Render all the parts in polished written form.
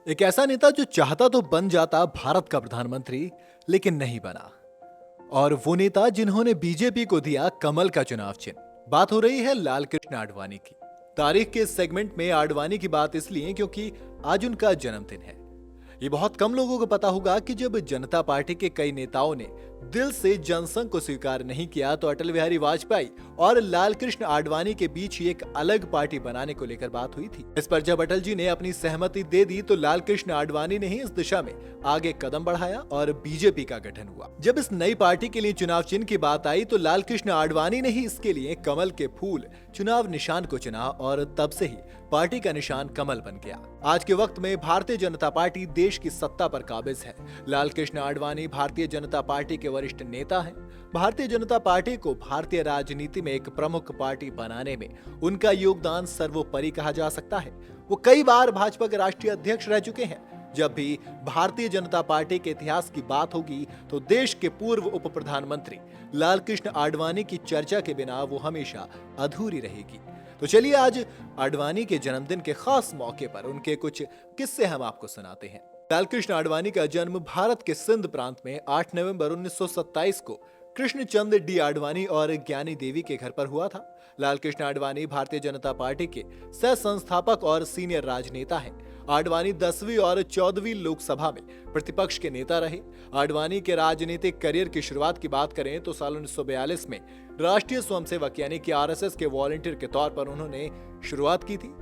एक ऐसा नेता जो चाहता तो बन जाता भारत का प्रधानमंत्री, लेकिन नहीं बना। और वो नेता जिन्होंने बीजेपी को दिया कमल का चुनाव चिन्ह। बात हो रही है लाल कृष्ण आडवाणी की। तारीख के इस सेगमेंट में आडवाणी की बात इसलिए क्योंकि आज उनका जन्मदिन है। ये बहुत कम लोगों को पता होगा कि जब जनता पार्टी के कई नेताओं ने दिल से जनसंघ को स्वीकार नहीं किया तो अटल बिहारी वाजपेयी और लाल कृष्ण आडवाणी के बीच ही एक अलग पार्टी बनाने को लेकर बात हुई थी। इस पर जब अटल जी ने अपनी सहमति दे दी तो लाल कृष्ण आडवाणी ने ही इस दिशा में आगे कदम बढ़ाया और बीजेपी का गठन हुआ। जब इस नई पार्टी के लिए चुनाव चिन्ह की बात आई तो लाल कृष्ण आडवाणी ने ही इसके लिए कमल के फूल चुनाव निशान को चुना और तब से ही पार्टी का निशान कमल बन गया। आज के वक्त में भारतीय जनता पार्टी देश की सत्ता पर काबिज है। लाल कृष्ण आडवाणी भारतीय जनता पार्टी के वरिष्ठ नेता हैं। भारतीय जनता पार्टी को भारतीय राजनीति में एक प्रमुख पार्टी बनाने में उनका योगदान सर्वोपरि कहा जा सकता है। वो कई बार भाजपा के राष्ट्रीय अध्यक्ष रह चुके हैं। जब भी भारतीय जनता पार्टी के इतिहास की बात होगी तो देश के पूर्व उप प्रधानमंत्री लाल कृष्ण आडवाणी की चर्चा के बिना वो हमेशा अधूरी रहेगी। तो चलिए आज आडवाणी के जन्मदिन के खास मौके पर उनके कुछ किस्से हम आपको सुनाते हैं। लाल कृष्ण आडवाणी का जन्म भारत के सिंध प्रांत में 8 नवंबर 1927 को कृष्णचंद डी आडवाणी और ज्ञानी देवी के घर पर हुआ था। लाल कृष्ण आडवाणी भारतीय जनता पार्टी के सह संस्थापक और सीनियर राजनेता हैं। आडवाणी 10वीं और 14वीं लोकसभा में प्रतिपक्ष के नेता रहे। आडवाणी के राजनीतिक करियर की शुरुआत की बात करें तो साल 1942 में राष्ट्रीय स्वयंसेवक यानी कि आरएसएस के वॉलंटियर के तौर पर उन्होंने शुरुआत की थी।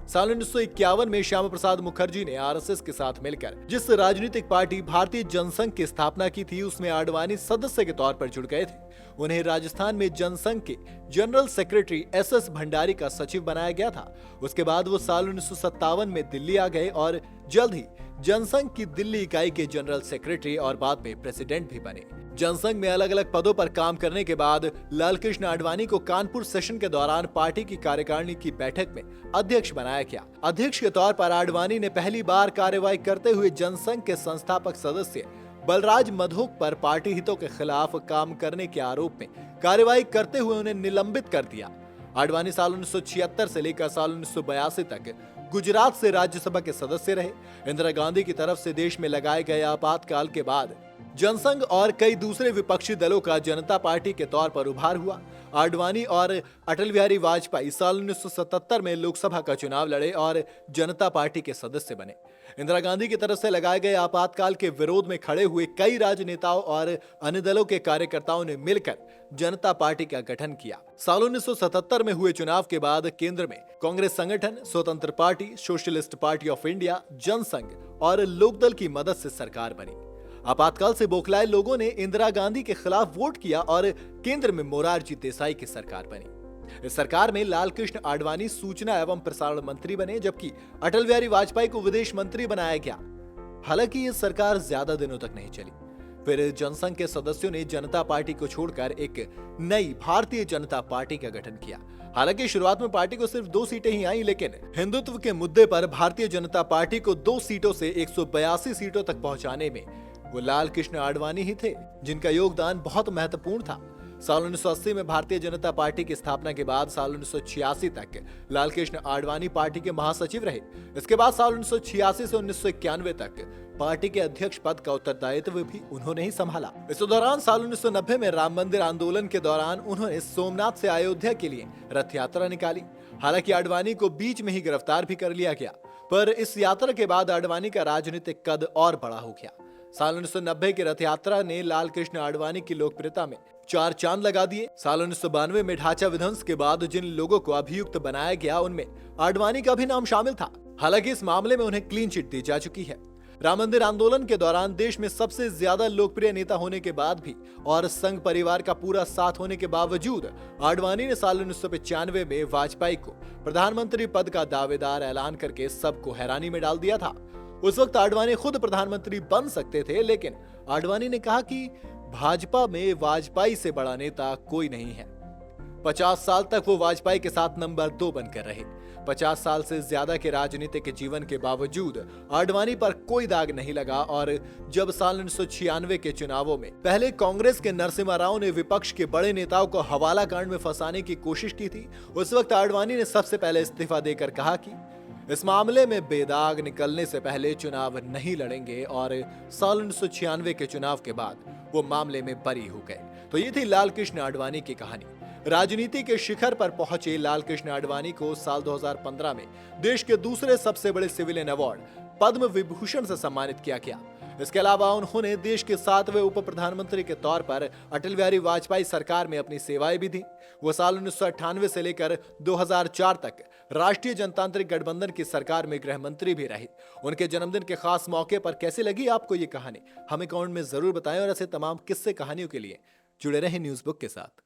साल 1951 में श्यामा प्रसाद मुखर्जी ने आरएसएस के साथ मिलकर जिस राजनीतिक पार्टी भारतीय जनसंघ की स्थापना की थी उसमें आडवाणी सदस्य के तौर पर जुड़ गए थे। उन्हें राजस्थान में जनसंघ के जनरल सेक्रेटरी एसएस भंडारी का सचिव बनाया गया था। उसके बाद वो साल 1957 में दिल्ली आ गए और जल्द ही जनसंघ की दिल्ली इकाई के जनरल सेक्रेटरी और बाद में प्रेसिडेंट भी बने। जनसंघ में अलग अलग पदों पर काम करने के बाद लाल कृष्ण आडवाणी को कानपुर सेशन के दौरान पार्टी की कार्यकारिणी की बैठक में अध्यक्ष बनाया गया। अध्यक्ष के तौर पर आडवाणी ने पहली बार कार्यवाही करते हुए जनसंघ के संस्थापक सदस्य बलराज मधोक पर पार्टी हितों के खिलाफ काम करने के आरोप में कार्यवाही करते हुए उन्हें निलंबित कर दिया। आडवाणी साल 1976 से लेकर साल 1982 तक गुजरात से राज्यसभा के सदस्य रहे। इंदिरा गांधी की तरफ से देश में लगाए गए आपातकाल के बाद जनसंघ और कई दूसरे विपक्षी दलों का जनता पार्टी के तौर पर उभार हुआ। आडवाणी और अटल बिहारी वाजपेयी साल 1977 में लोकसभा का चुनाव लड़े और जनता पार्टी के सदस्य बने। इंदिरा गांधी की तरफ से लगाए गए आपातकाल के विरोध में खड़े हुए कई राजनेताओं और अन्य दलों के कार्यकर्ताओं ने मिलकर जनता पार्टी का गठन किया। साल 1977 में हुए चुनाव के बाद केंद्र में Congress Sangathan, Swatantra party, socialist party of India, Jansangh और लोकदल की मदद से सरकार बनी। आपातकाल से बौखलाए लोगों ने इंदिरा गांधी के खिलाफ वोट किया और केंद्र में मोरारजी देसाई की सरकार बनी। इस सरकार में लाल कृष्ण आडवाणी सूचना एवं प्रसारण मंत्री बने जबकि अटल बिहारी वाजपेयी को विदेश मंत्री बनाया गया। हालांकि ये सरकार ज्यादा दिनों तक नहीं चली। फिर जनसंघ के सदस्यों ने जनता पार्टी को छोड़कर एक नई भारतीय जनता पार्टी का गठन किया। हालांकि शुरुआत में पार्टी को सिर्फ 2 सीटें ही आई, लेकिन हिंदुत्व के मुद्दे पर भारतीय जनता पार्टी को 2 सीटों से 182 सीटों तक पहुंचाने में वो लाल कृष्ण आडवाणी ही थे जिनका योगदान बहुत महत्वपूर्ण था। साल 1980 में भारतीय जनता पार्टी की स्थापना के बाद साल 1986 तक लाल कृष्ण आडवाणी पार्टी के महासचिव रहे। इसके बाद साल 1986 से 1991 तक पार्टी के अध्यक्ष पद का उत्तरदायित्व भी उन्होंने ही संभाला। इस दौरान साल 1990 में राम मंदिर आंदोलन के दौरान उन्होंने सोमनाथ से अयोध्या के लिए रथ यात्रा निकाली। हालांकि आडवाणी को बीच में ही गिरफ्तार भी कर लिया गया, पर इस यात्रा के बाद आडवाणी का राजनीतिक कद और बड़ा हो गया। साल 1990 की रथ यात्रा ने लाल कृष्ण आडवाणी की लोकप्रियता में 4 चांद लगा दिए। साल 1992 में ढांचा विध्वंस के बाद जिन लोगों को अभियुक्त बनाया गया उनमें आडवाणी का भी नाम शामिल था। हालांकि इस मामले में उन्हें क्लीन चिट दी जा चुकी है। राम मंदिर आंदोलन के दौरान देश में सबसे ज्यादा लोकप्रिय नेता होने के बाद भी और संघ परिवार का पूरा साथ होने के बावजूद आडवाणी ने साल 1995 में वाजपेयी को प्रधानमंत्री पद का दावेदार ऐलान करके सबको हैरानी में डाल दिया था। उस वक्त आडवाणी खुद प्रधानमंत्री बन सकते थे, लेकिन आडवाणी ने कहा कि भाजपा में वाजपेयी से बड़ा नेता कोई नहीं है। 50 साल तक वो वाजपेयी के साथ नंबर 2 बनकर रहे। 50 साल से ज्यादा के राजनीतिक जीवन के बावजूद आडवाणी पर कोई दाग नहीं लगा और जब साल 1996 के चुनावों में पहले कांग्रेस के नरसिम्हा राव ने विपक्ष के बड़े नेताओं को हवाला कांड में फंसाने की कोशिश की थी, उस वक्त आडवाणी ने सबसे पहले इस्तीफा देकर कहा कि इस मामले में बेदाग निकलने से पहले चुनाव नहीं लड़ेंगे और साल 1996 के चुनाव के बाद वो मामले में बरी हो गए। तो ये थी लाल कृष्ण आडवाणी की कहानी। राजनीति के शिखर पर पहुंचे लाल कृष्ण आडवाणी को साल 2015 में देश के दूसरे सबसे बड़े सिविलियन अवार्ड पद्म विभूषण से सम्मानित किया गया। इसके अलावा उन्होंने देश के 7वें उप प्रधानमंत्री के तौर पर अटल बिहारी वाजपेयी सरकार में अपनी सेवाएं भी दी। वो साल 1998 से लेकर 2004 तक राष्ट्रीय जनतांत्रिक गठबंधन की सरकार में गृह मंत्री भी रहे। उनके जन्मदिन के खास मौके पर कैसी लगी आपको ये कहानी, हमें कमेंट में जरूर बताएं और ऐसे तमाम किस्से कहानियों के लिए जुड़े रहें न्यूज़ बुक के साथ।